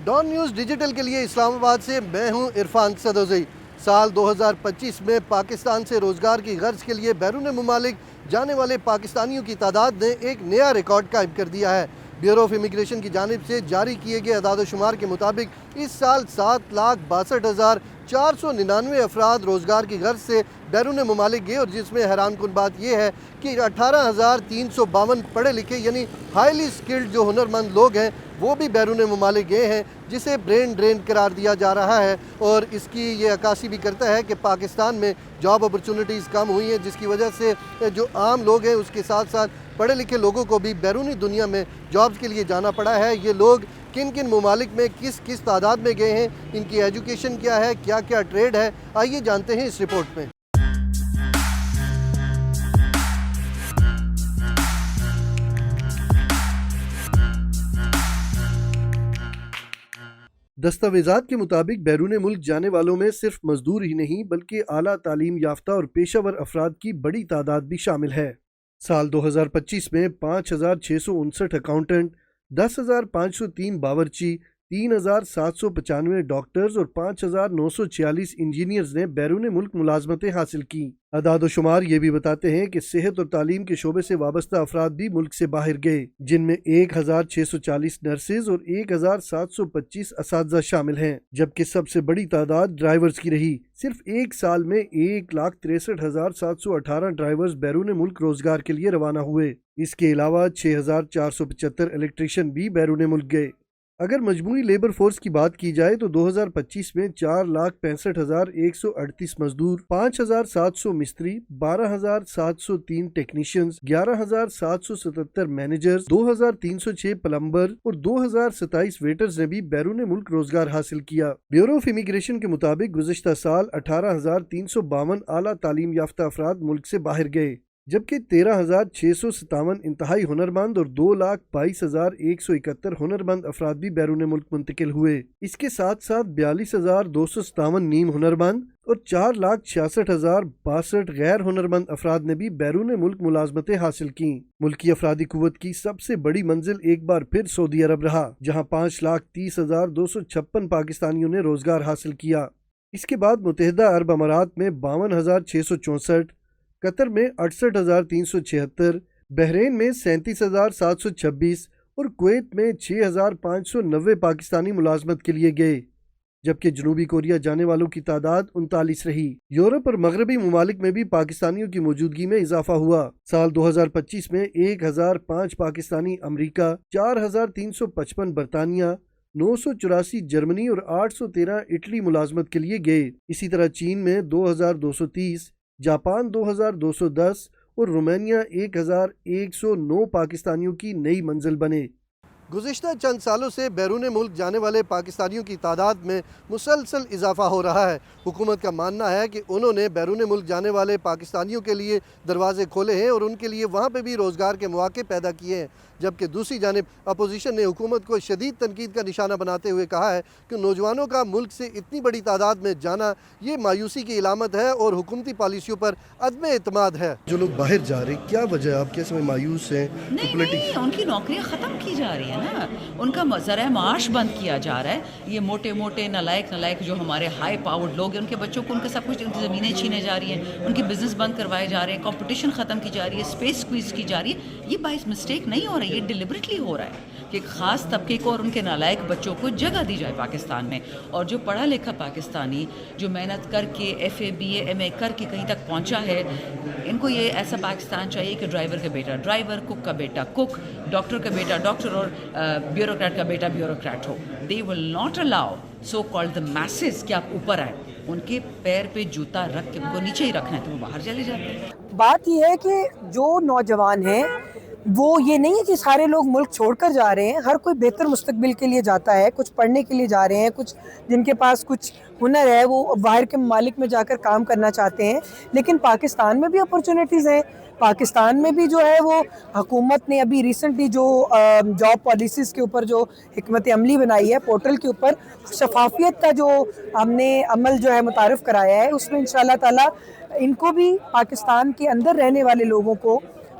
Dawn news digital کے لیے اسلام آباد سے میں ہوں عرفان صدوزئی۔ سال 2025 میں پاکستان سے روزگار کی غرض کے لیے بیرون ممالک جانے والے پاکستانیوں کی تعداد نے ایک نیا ریکارڈ قائم کر دیا ہے۔ بیورو آف امیگریشن کی جانب سے جاری کیے گئے اعداد و شمار کے مطابق اس سال 7,62,499 افراد روزگار کی غرض سے بیرون ممالک گئے، اور جس میں حیران کن بات یہ ہے کہ 18,352 پڑھے لکھے یعنی ہائیلی سکلڈ جو ہنرمند لوگ ہیں وہ بھی بیرون ممالک گئے ہیں، جسے برین ڈرین قرار دیا جا رہا ہے، اور اس کی یہ عکاسی بھی کرتا ہے کہ پاکستان میں جاب اپرچونٹیز کم ہوئی ہیں، جس کی وجہ سے جو عام لوگ ہیں اس کے ساتھ ساتھ پڑھے لکھے لوگوں کو بھی بیرونی دنیا میں جابز کے لیے جانا پڑا ہے۔ یہ لوگ کن کن ممالک میں کس کس تعداد میں گئے ہیں، ان کی ایجوکیشن کیا ہے، کیا کیا ٹریڈ ہے، آئیے جانتے ہیں اس رپورٹ میں۔ دستاویزات کے مطابق بیرون ملک جانے والوں میں صرف مزدور ہی نہیں بلکہ اعلیٰ تعلیم یافتہ اور پیشہ ور افراد کی بڑی تعداد بھی شامل ہے۔ سال 2025 میں 5,659 اکاؤنٹنٹ، 10,503 باورچی، 3,795 ڈاکٹرز اور 5,946 انجینئرز نے بیرون ملک ملازمتیں حاصل کیں۔ اعداد و شمار یہ بھی بتاتے ہیں کہ صحت اور تعلیم کے شعبے سے وابستہ افراد بھی ملک سے باہر گئے، جن میں 1,640 نرسز اور 1,725 اساتذہ شامل ہیں، جبکہ سب سے بڑی تعداد ڈرائیورز کی رہی۔ صرف ایک سال میں 1,63,718 ڈرائیورز بیرون ملک روزگار کے لیے روانہ ہوئے۔ اس کے علاوہ 6,475 الیکٹریشین بھی بیرون ملک گئے۔ اگر مجموعی لیبر فورس کی بات کی جائے تو 2025 میں 4,65,138 مزدور، 5,700 مستری، 12,703 ٹیکنیشینز، 11,777 مینیجرز، 2,306 پلمبر اور 2,027 ویٹرز نے بھی بیرون ملک روزگار حاصل کیا۔ بیورو آف امیگریشن کے مطابق گزشتہ سال 18,352 اعلیٰ تعلیم یافتہ افراد ملک سے باہر گئے، جبکہ 13,657 انتہائی ہنرمند اور 2,22,171 ہنرمند افراد بھی بیرون ملک منتقل ہوئے۔ اس کے ساتھ ساتھ 42,257 نیم ہنرمند اور 4,66,062 غیر ہنرمند افراد نے بھی بیرون ملک ملازمتیں حاصل کیں۔ ملکی افرادی قوت کی سب سے بڑی منزل ایک بار پھر سعودی عرب رہا، جہاں 5,30,256 پاکستانیوں نے روزگار حاصل کیا۔ اس کے بعد متحدہ عرب امارات میں 52,664، قطر میں 68,376، بحرین میں 37,726 اور کویت میں 6,590 پاکستانی ملازمت کے لیے گئے، جبکہ جنوبی کوریا جانے والوں کی تعداد 39 رہی۔ یورپ اور مغربی ممالک میں بھی پاکستانیوں کی موجودگی میں اضافہ ہوا۔ سال 2025 میں 1,005 پاکستانی امریکہ، 4,355 برطانیہ، 984 جرمنی اور 813 اٹلی ملازمت کے لیے گئے۔ اسی طرح چین میں 2,230، جاپان 2,210 اور رومانیہ 1,109 پاکستانیوں کی نئی منزل بنے۔ گزشتہ چند سالوں سے بیرون ملک جانے والے پاکستانیوں کی تعداد میں مسلسل اضافہ ہو رہا ہے۔ حکومت کا ماننا ہے کہ انہوں نے بیرون ملک جانے والے پاکستانیوں کے لیے دروازے کھولے ہیں اور ان کے لیے وہاں پہ بھی روزگار کے مواقع پیدا کیے ہیں، جبکہ دوسری جانب اپوزیشن نے حکومت کو شدید تنقید کا نشانہ بناتے ہوئے کہا ہے کہ نوجوانوں کا ملک سے اتنی بڑی تعداد میں جانا یہ مایوسی کی علامت ہے اور حکومتی پالیسیوں پر عدم اعتماد ہے۔ جو لوگ باہر جا رہے ہیں، کیا وجہ ہے؟ آپ کیسے مایوس ہیں؟ نہیں، ان کی نوکریاں ختم کی جا رہی ہیں نا، ان کا ذرائع معاش بند کیا جا رہا ہے۔ یہ موٹے نالائق جو ہمارے ہائی پاورڈ لوگ ہیں، ان کے بچوں کو ان کے سب کچھ، ان کی زمینیں چھینے جا رہی ہیں، ان کی بزنس بند کروائے جا رہے ہیں، کمپٹیشن ختم کی جا رہی ہے، اسپیس سکویز کی جا رہی ہے۔ یہ باعث مسٹیک نہیں ہو رہا ہے، یہ ڈیلیبریٹلی ہو رہا ہے کہ ایک خاص طبقے کو اور ان کے نالائق بچوں کو جگہ دی جائے پاکستان میں، اور جو پڑھا لکھا پاکستانی جو محنت کر کے FA BA MA کر کے کہیں تک پہنچا ہے، ان کو یہ ایسا پاکستان چاہیے کہ ڈرائیور کا بیٹا ڈرائیور، کک کا بیٹا کک، ڈاکٹر کا بیٹا ڈاکٹر اور بیوروکریٹ کا بیٹا بیوروکریٹ ہو۔ They will not allow so called the masses کہ آپ اوپر آئے، ان کے پیر پہ جوتا رکھ کے ان کو نیچے ہی رکھنا ہے تو وہ باہر چلے جاتے ہیں۔ بات یہ ہے کہ جو نوجوان ہیں وہ یہ نہیں ہے کہ سارے لوگ ملک چھوڑ کر جا رہے ہیں، ہر کوئی بہتر مستقبل کے لیے جاتا ہے، کچھ پڑھنے کے لیے جا رہے ہیں، کچھ جن کے پاس کچھ ہنر ہے وہ باہر کے ممالک میں جا کر کام کرنا چاہتے ہیں، لیکن پاکستان میں بھی اپرچونیٹیز ہیں۔ پاکستان میں بھی جو ہے وہ حکومت نے ابھی ریسنٹلی جو جاب پالیسیز کے اوپر جو حکمت عملی بنائی ہے، پورٹل کے اوپر شفافیت کا جو ہم نے عمل جو ہے متعارف کرایا ہے، اس میں انشاءاللہ تعالی ان کو بھی، پاکستان کے اندر رہنے والے لوگوں کو